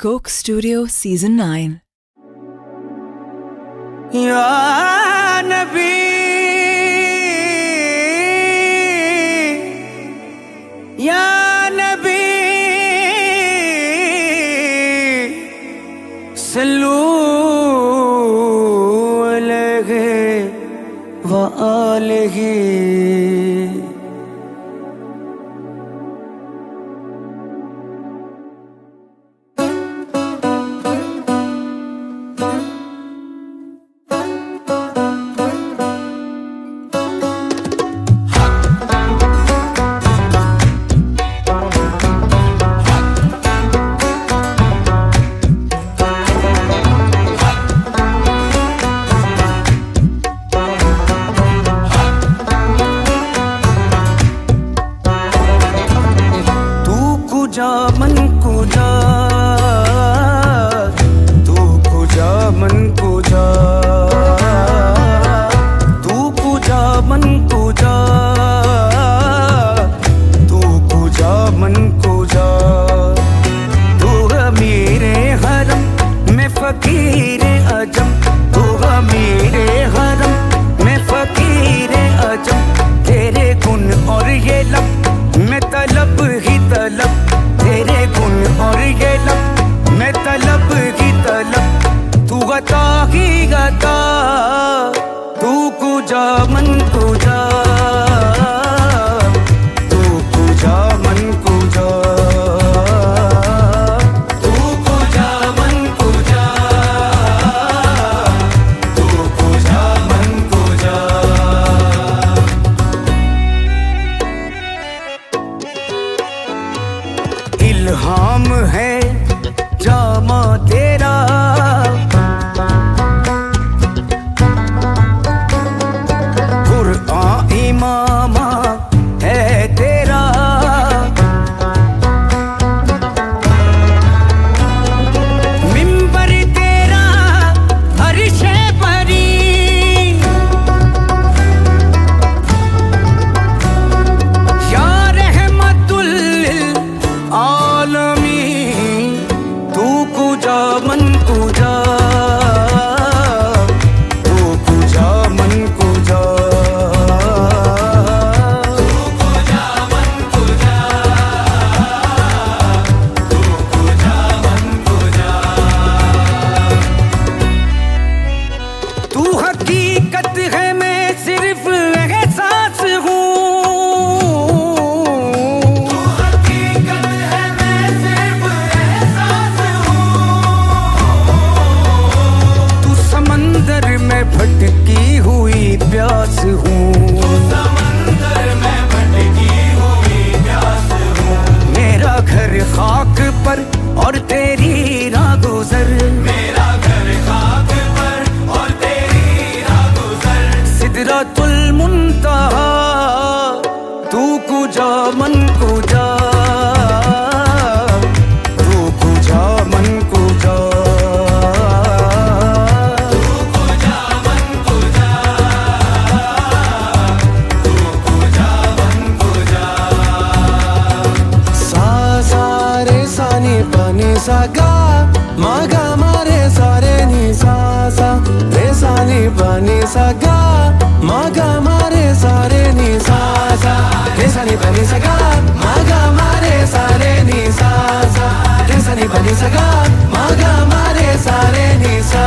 Coke Studio Season 9. या नबी या नबी सल्लू अलैहि व आलिहि। मन को जा तू कुजा मन को जा तू कुजा मन को जा तू कुजा मन को जा। तू मेरे हरम में फकीर अजम, तू मेरे हरम में फकीर अजम। तेरे गुण और ये लब मैं तलब ही तलब, तेरे गुण और ये लब मैं तलब की तलब। तू गता ही गता तू कुजा मन कुजा तू कुजा मन कुजा तू कुजा मन कुजा तू कुजा मन कुजा। इल्हाम है जामा तेरा, कुरआन इमामा है तेरा। मिंबर तेरा अर्शे परी, या रहमतुल आलमी। तू कुजा मन कुजा तू कुजा मन कुजा तू कुजा मन कुजा तू कुजा मन कुजा। तू हकीकत है मैं सिर्फ एहसास हूँ, भटकी हुई प्यास हूँ, समंदर में भटकी हुई प्यास हूँ। मेरा घर खाक पर और तेरी राह गुजर, मेरा घर खाक पर और तेरी राह गुजर। सिदरतुल मुंतहा तू कुजा मन कुजा तू कुजा मन कुजा। सागा मागा मारे सारे नी सा सा रे सा नी बनी सागा मागा मारे सारे नी सा सा रे सा नी बनी सागा मागा मारे सारे नी सा सा रे सा नी बनी सागा मागा मारे सारे नी सा